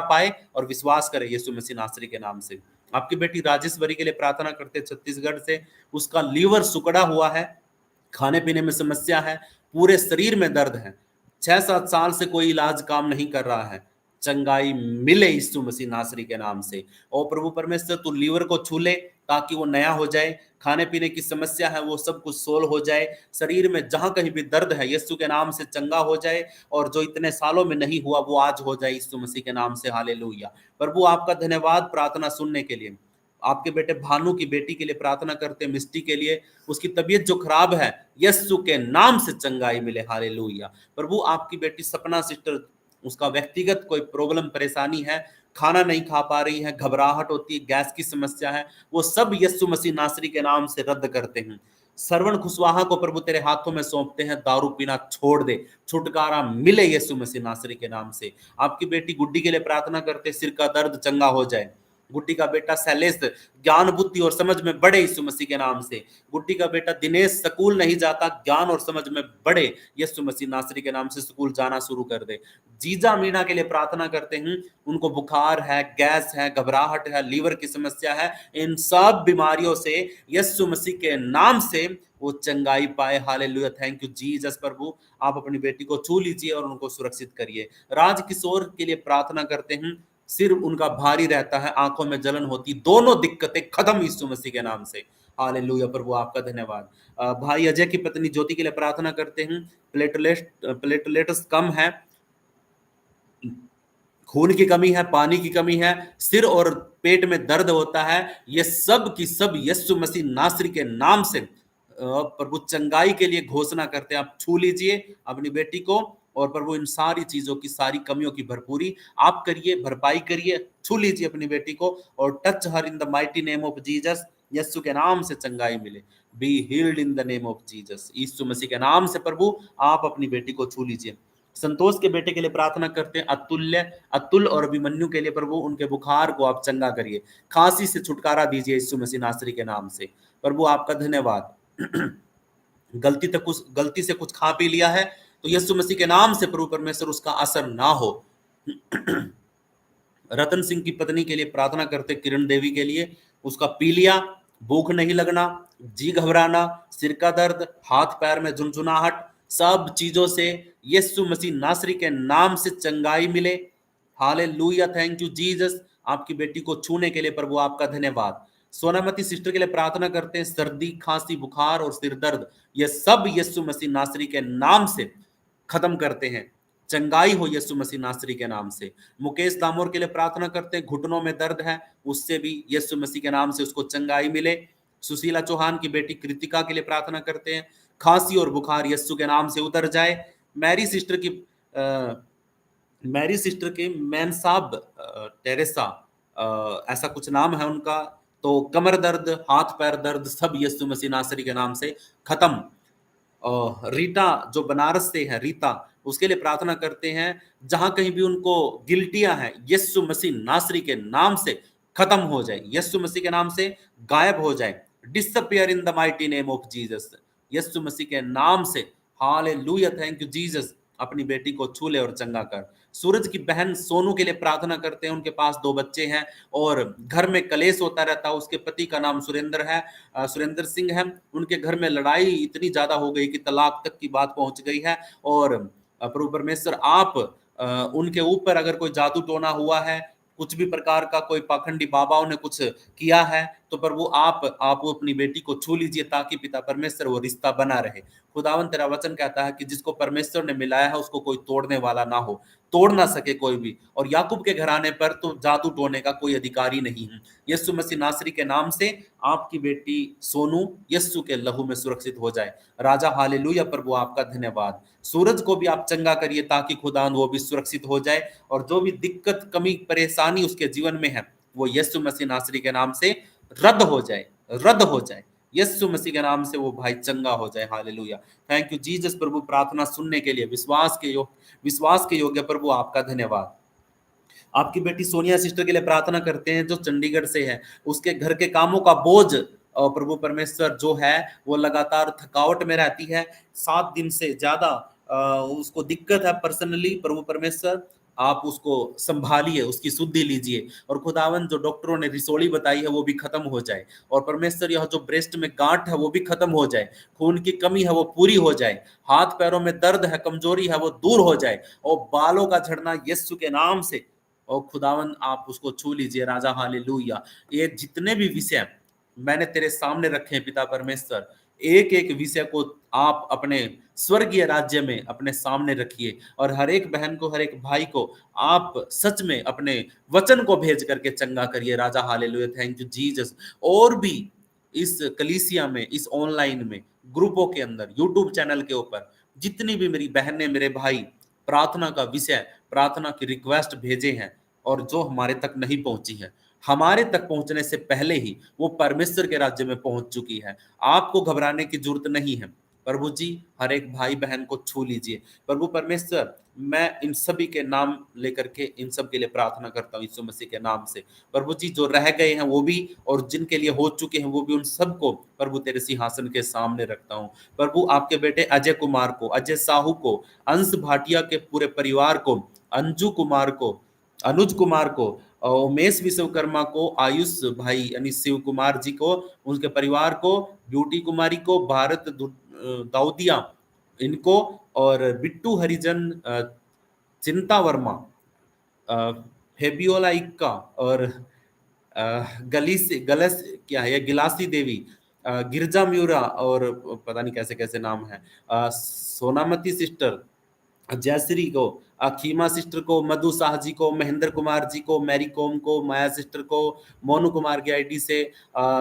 पाए और विश्वास करे यीशु मसीह नासरी के नाम से। आपकी बेटी राजेश्वरी के लिए प्रार्थना करते हैं छत्तीसगढ़ से, उसका लीवर सिकुड़ा हुआ है, खाने पीने में समस्या है, पूरे शरीर में दर्द है, 6-7 साल से कोई इलाज काम नहीं कर रहा है। चंगाई मिले यीशु मसीह नासरी के नाम से। और प्रभु परमेश्वर तू लीवर को छू ले ताकि वो नया हो जाए, खाने पीने की समस्या है वो सब कुछ सोल्व हो जाए, शरीर में जहां कहीं भी दर्द है यीशु के नाम से चंगा हो जाए, और जो इतने सालों में नहीं हुआ वो आज हो जाए यीशु मसीह के नाम से। हालेलुया। प्रभु आपका धन्यवाद प्रार्थना सुनने के लिए। आपके बेटे भानु की बेटी के लिए प्रार्थना करते हैं, मिस्टी के लिए, उसकी तबीयत जो खराब है यीशु के नाम से चंगाई मिले। हालेलुया। प्रभु आपकी बेटी सपना सिस्टर, उसका व्यक्तिगत कोई प्रॉब्लम परेशानी है, खाना नहीं खा पा रही है, घबराहट होती है, गैस की समस्या है, वो सब यीशु मसीह नासरी के नाम से रद्द करते हैं। श्रवण कुशवाहा को प्रभु तेरे हाथों में सौंपते हैं, दारू पीना छोड़ दे, छुटकारा मिले यीशु मसीह नासरी के नाम से। आपकी बेटी गुड्डी के लिए प्रार्थना करते, सिर का दर्द चंगा हो जाए। गुड्डी का बेटा शैलेश ज्ञान बुद्धि और समझ में बढ़े यीशु मसीह के नाम से। गुड्डी का बेटा दिनेश स्कूल नहीं जाता, ज्ञान और समझ में बढ़े यीशु मसीह नासरी के नाम से, स्कूल जाना शुरू कर दे। जीजा मीना के लिए प्रार्थना करते हैं, उनको बुखार है, गैस है, घबराहट है, लीवर की समस्या है, इन सब बीमारियों से यीशु मसीह के नाम से वो चंगाई पाए। हालेलुया। Thank you Jesus. प्रभु आप अपनी बेटी को छू लीजिए और उनको सुरक्षित करिए। राज किशोर के लिए प्रार्थना करते हैं, सिर उनका भारी रहता है, आंखों में जलन होती, दोनों दिक्कतें खत्म यीशु मसीह के नाम से। हालेलुया। प्रभु आपका धन्यवाद। भाई अजय की पत्नी ज्योति के लिए प्रार्थना करते हैं, प्लेटलेट्स कम है, खून की कमी है, पानी की कमी है, सिर और पेट में दर्द होता है, ये सब की सब यीशु मसीह नासरी के नाम से प्रभु चंगाई के लिए घोषणा करते हैं। आप छू लीजिए अपनी बेटी को, और प्रभु इन सारी चीजों की, सारी कमियों की भरपूरी आप करिए, भरपाई करिए। छू लीजिए अपनी बेटी को और touch her in the mighty name of Jesus. यीशु के नाम से चंगाई मिले। Be healed in the name of Jesus. यीशु मसीह के नाम से प्रभु आप अपनी बेटी को छू लीजिए। संतोष के बेटे के लिए प्रार्थना करते हैं, अतुल और अभिमन्यु के लिए प्रभु उनके बुखार को आप चंगा करिए, खांसी से छुटकारा दीजिए यीशु मसीह नासरी के नाम से। प्रभु आपका धन्यवाद। गलती से कुछ खा पी लिया है तो यीशु मसीह के नाम से प्रभु परमेश्वर उसका असर ना हो। रतन सिंह की पत्नी के लिए प्रार्थना करते, किरण देवी के लिए, उसका पीलिया, भूख नहीं लगना, जी घबराना, सिर का दर्द, हाथ पैर में झुनझुनाहट, सब चीजों से यीशु मसीह नासरी के नाम से चंगाई मिले। हालेलुया। Thank you Jesus. आपकी बेटी को छूने के लिए प्रभु आपका धन्यवाद। सोनामती सिस्टर के लिए प्रार्थना करते हैं, सर्दी, खांसी, बुखार और सिर दर्द, ये सब यीशु मसीह नासरी के नाम से खत्म करते हैं, चंगाई हो यीशु मसीह नासरी के नाम से। मुकेश दामोर के लिए प्रार्थना करते हैं, घुटनों में दर्द है, उससे भी यीशु मसीह के नाम से उसको चंगाई मिले। सुशीला चौहान की बेटी कृतिका के लिए प्रार्थना करते हैं, खांसी और बुखार यीशु के नाम से उतर जाए। मैरी सिस्टर के मैन साहब टेरेसा, ऐसा कुछ नाम है उनका, तो कमर दर्द, हाथ पैर दर्द, सब यीशु मसीह नासरी के नाम से खत्म। रीटा जो बनारस से है, रीता, उसके लिए प्रार्थना करते हैं, जहां कहीं भी उनको गिल्टियां हैं यीशु मसीह नासरी के नाम से खत्म हो जाए, यीशु मसीह के नाम से गायब हो जाए, disappear in the mighty name of Jesus. यीशु मसीह के नाम से। हालेलुया। Thank you Jesus. अपनी बेटी को छू ले और चंगा कर। सूरज की बहन सोनू के लिए प्रार्थना करते हैं, उनके पास 2 बच्चे हैं और घर में कलेश होता रहता है। उसके पति का नाम सुरेंद्र है, सुरेंद्र सिंह है। उनके घर में लड़ाई इतनी ज्यादा हो गई कि तलाक तक की बात पहुंच गई है। और प्रभु परमेश्वर आप उनके ऊपर अगर कोई जादू टोना हुआ है, कुछ भी प्रकार का कोई पाखंडी बाबाओं ने कुछ किया है, तो प्रभु आप अपनी बेटी को छू लीजिए ताकि पिता परमेश्वर वो रिश्ता बना रहे। खुदावन तेरा वचन कहता है कि जिसको परमेश्वर ने मिलाया है उसको कोई तोड़ने वाला ना हो, तोड़ ना सके कोई भी। और याकूब के घराने पर तो जादू टोने का कोई अधिकारी नहीं है। यीशु मसीह नासरी के नाम से आपकी बेटी सोनू यीशु के लहू में सुरक्षित हो जाए। राजा हालेलुया। प्रभु आपका धन्यवाद। सूरज को भी आप चंगा करिए ताकि खुदावन वो भी सुरक्षित हो जाए, और जो भी दिक्कत, कमी, परेशानी उसके जीवन में है वो यीशु मसीह नासरी के नाम से रद्द हो जाए, रद्द हो जाए। यीशु मसीह के नाम से वो भाई चंगा हो जाए। हालेलुया। Thank you Jesus. प्रभु प्रार्थना सुनने के लिए विश्वास के योग्य प्रभु आपका धन्यवाद। आपकी बेटी सोनिया सिस्टर के लिए प्रार्थना करते हैं, जो चंडीगढ़ से है, उसके घर के कामों का बोझ और प्रभु परमेश्वर जो है वो लगातार थकावट में रहती है, 7 दिन से ज्यादा उसको दिक्कत है पर्सनली, प्रभु परमेश्वर आप उसको संभालिए, उसकी शुद्धि लीजिए, और खुदावन जो डॉक्टरों ने रिसोड़ी बताई है वो भी खत्म हो जाए, और परमेश्वर यह जो ब्रेस्ट में गांठ है वो भी खत्म हो जाए, खून की कमी है वो पूरी हो जाए, हाथ पैरों में दर्द है, कमजोरी है वो दूर हो जाए, और बालों का झड़ना यीशु के नाम से, और खुदावन आप उसको छू लीजिए राजा, हालेलुया। ये जितने भी विषय मैंने तेरे सामने रखे हैं पिता परमेश्वर, एक एक विषय को आप अपने स्वर्गीय राज्य में अपने सामने रखिए, और हर एक बहन को, हर एक भाई को आप सच में अपने वचन को भेज करके चंगा करिए राजा, हालेलुया। Thank you Jesus. और भी इस कलीसिया में, इस ऑनलाइन में, ग्रुपों के अंदर, यूट्यूब चैनल के ऊपर जितनी भी मेरी बहनें, मेरे भाई प्रार्थना का विषय, प्रार्थना की रिक्वेस्ट भेजे हैं, और जो हमारे तक नहीं पहुंची है, हमारे तक पहुंचने से पहले ही वो परमेश्वर के राज्य में पहुंच चुकी है। आपको घबराने की जरूरत नहीं है। प्रभु जी हर एक भाई बहन को छू लीजिए प्रभु परमेश्वर। मैं इन सभी के नाम लेकर के इन सब के लिए प्रार्थना करता हूँ यीशु मसीह के नाम से। प्रभु जी जो रह गए हैं वो भी, और जिनके लिए हो चुके हैं वो भी, उन सबको प्रभु तेरे सिंहासन के सामने रखता हूँ। प्रभु आपके बेटे अजय कुमार को, अजय साहू को, अंश भाटिया के पूरे परिवार को, अंजू कुमार को, अनुज कुमार को, उमेश विश्वकर्मा को, आयुष भाई यानी शिव कुमार जी को, उनके परिवार को, ब्यूटी कुमारी को, भारत दाऊदिया इनको, और बिट्टू हरिजन, चिंता वर्मा, फेबियोला इक्का, और गलीस गलस क्या है, गिलासी देवी, गिरजा म्यूरा, और पता नहीं कैसे कैसे नाम है, सोनामती सिस्टर, जयश्री को, खीमा सिस्टर को, मधु शाह जी को, महेंद्र कुमार जी को, मैरी कॉम को, माया सिस्टर को, मोनू कुमार की आईडी से,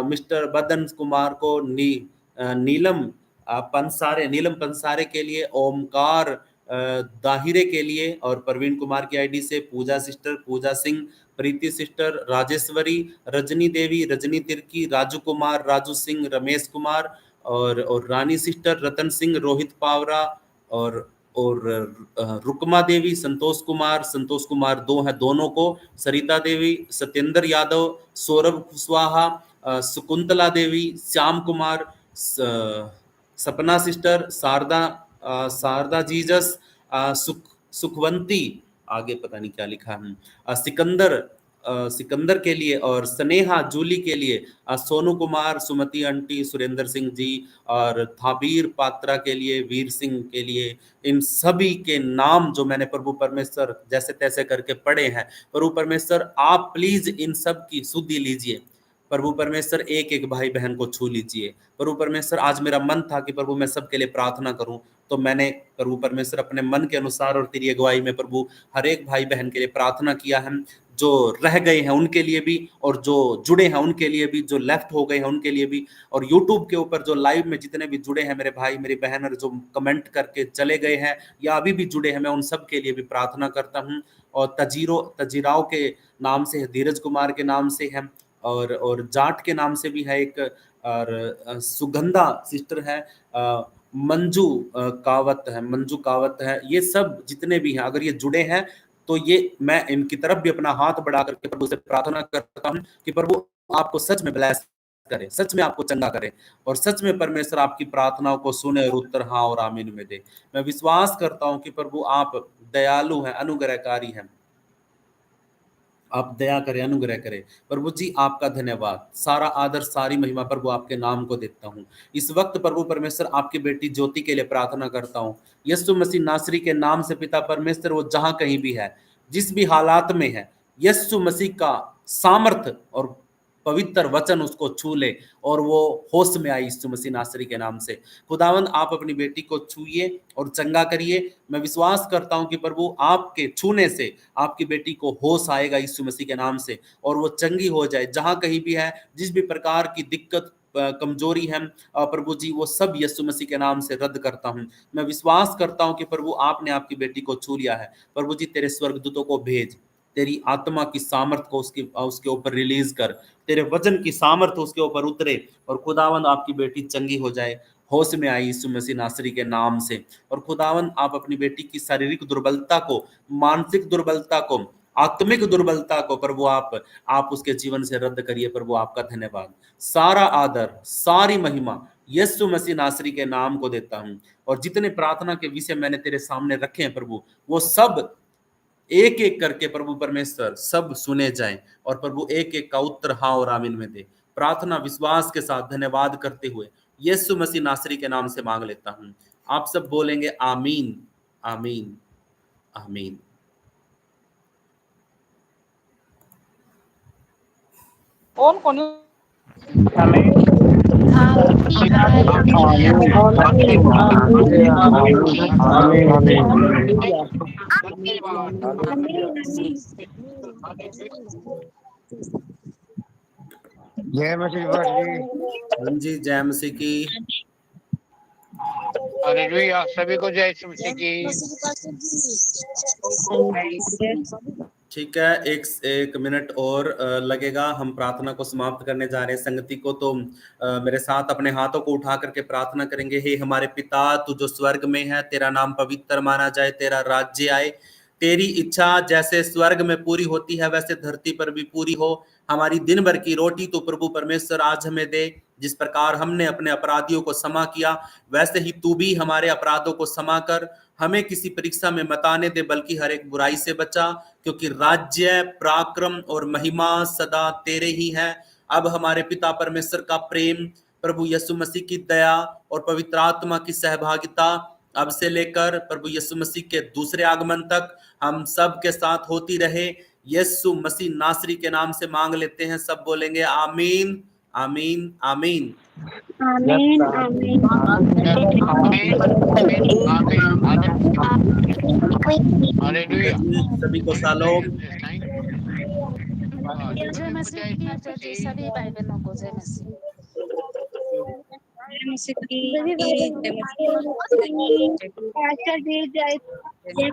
मिस्टर बदन कुमार को, नीलम पंसारे, नीलम पंसारे के लिए, ओमकार दाहिरे के लिए, और प्रवीण कुमार की आईडी से पूजा सिस्टर, पूजा सिंह, प्रीति सिस्टर, राजेश्वरी, रजनी देवी, रजनी तिर्की, राजू कुमार, राजू सिंह, रमेश कुमार, और रानी सिस्टर, रतन सिंह, रोहित पावरा, और और रुकमा देवी, संतोष कुमार दो है, दोनों को, सरिता देवी, सत्येंद्र यादव, सौरभ कुशवाहा, शकुंतला देवी, श्याम कुमार, सपना सिस्टर, शारदा जीजस, सुखवंती, आगे पता नहीं क्या लिखा है, सिकंदर के लिए, और स्नेहा जूली के लिए, सोनू कुमार, सुमति आंटी, सुरेंद्र सिंह जी, और थाबीर पात्रा के लिए, वीर सिंह के लिए, इन सभी के नाम जो मैंने प्रभु परमेश्वर जैसे तैसे करके पढ़े हैं, प्रभु परमेश्वर आप प्लीज इन सब की शुद्धि लीजिए। प्रभु परमेश्वर एक एक भाई बहन को छू लीजिए। प्रभु परमेश्वर आज मेरा मन था कि प्रभु मैं सबके लिए प्रार्थना करूं, तो मैंने प्रभु परमेश्वर अपने मन के अनुसार और तेरी अगुवाई में प्रभु हर एक भाई बहन के लिए प्रार्थना किया है, जो रह गए हैं उनके लिए भी, और जो जुड़े हैं उनके लिए भी, जो लेफ्ट हो गए हैं उनके लिए भी, और यूट्यूब के ऊपर जो लाइव में जितने भी जुड़े हैं मेरे भाई मेरी बहन, और जो कमेंट करके चले गए हैं या अभी भी जुड़े हैं, मैं उन सब के लिए भी प्रार्थना करता हूँ। और तजीराव के नाम से है, धीरज कुमार के नाम से है, और जाट के नाम से भी है एक, और सुगंधा सिस्टर है, मंजू मंजू कावत है, ये सब जितने भी हैं अगर ये जुड़े हैं तो ये मैं इनकी तरफ भी अपना हाथ बढ़ा करके प्रभु से प्रार्थना करता हूँ कि प्रभु आपको सच में ब्लेस करे, सच में आपको चंगा करे, और सच में परमेश्वर आपकी प्रार्थनाओं को सुने और उत्तर हाँ और आमीन में दे। मैं विश्वास करता हूँ कि प्रभु आप दयालु हैं, अनुग्रहकारी हैं, आप दया करें, अनुग्रह करें। प्रभु जी आपका धन्यवाद, सारा आदर सारी महिमा प्रभु आपके नाम को देता हूँ। इस वक्त प्रभु परमेश्वर आपकी बेटी ज्योति के लिए प्रार्थना करता हूँ, यीशु मसीह नासरी के नाम से पिता परमेश्वर वो जहां कहीं भी है, जिस भी हालात में है, यीशु मसीह का सामर्थ और पवित्र वचन उसको छू ले और वो होश में आई यीशु मसीह नासरी के नाम से। खुदावंद आप अपनी बेटी को छूइए और चंगा करिए। मैं विश्वास करता हूं कि प्रभु आपके छूने से आपकी बेटी को होश आएगा यीशु मसीह के नाम से, और वो चंगी हो जाए जहां कहीं भी है, जिस भी प्रकार की दिक्कत कमजोरी है प्रभु जी वो सब यीशु मसीह के नाम से रद्द करता हूं। मैं विश्वास करता हूं कि प्रभु आपने आपकी बेटी को छू लिया है। प्रभु जी तेरे स्वर्गदूतों को भेज, तेरी आत्मा की सामर्थ को उसके ऊपर रिलीज कर, तेरे वचन की सामर्थ उसके ऊपर उतरे, और खुदावंद आपकी बेटी चंगी हो जाए, होश में आई यीशु मसीह नासरी के नाम से। और खुदावंद आप अपनी बेटी की शारीरिक दुर्बलता को, मानसिक दुर्बलता को, आत्मिक दुर्बलता को प्रभु आप उसके जीवन से रद्द करिए प्रभु। आपका धन्यवाद। सारा आदर, सारी महिमा यीशु मसीह नासरी के नाम को देता हूं। और जितने प्रार्थना के विषय मैंने तेरे सामने रखे हैं प्रभु, वो सब एक एक करके प्रभु परमेश्वर सब सुने जाएं, और प्रभु एक एक का उत्तर हाँ और आमीन में दे। प्रार्थना विश्वास के साथ धन्यवाद करते हुए यीशु मसीह नासरी के नाम से मांग लेता हूं। आप सब बोलेंगे आमीन, आमीन, आमीन। कौन कौन जय मसीह जी। जी जय मसीह की। हालेलुया। सभी को जय मसीह की। ठीक है, एक मिनट और लगेगा। हम प्रार्थना को समाप्त करने जा रहे हैं। संगति को तो मेरे साथ अपने हाथों को उठा करके प्रार्थना करेंगे। हे हमारे पिता, तू जो स्वर्ग में है, तेरा नाम पवित्र माना जाए, तेरा राज्य आए, तेरी इच्छा जैसे स्वर्ग में पूरी होती है वैसे धरती पर भी पूरी हो। हमारी दिन भर की रोटी तो प्रभु परमेश्वर आज हमें दे। जिस प्रकार हमने अपने अपराधियों को क्षमा किया, वैसे ही तू भी हमारे अपराधों को क्षमा कर। हमें किसी परीक्षा में मत आने दे, बल्कि हर एक बुराई से बचा, क्योंकि राज्य, पराक्रम और महिमा सदा तेरे ही है। अब हमारे पिता परमेश्वर का प्रेम, प्रभु यीशु मसीह की दया और पवित्र आत्मा की सहभागिता अब से लेकर प्रभु यीशु मसीह के दूसरे आगमन तक हम सब के साथ होती रहे। यीशु मसीह नासरी के नाम से मांग लेते हैं। सब बोलेंगे आमीन, आमीन, आमीन। आमीन, आमीन, हालेलुया। सभी को शालोम। जय मसीह की। जय सभी भाई बहनों को जय मसीह। जय मसीह की, जय मसीह की।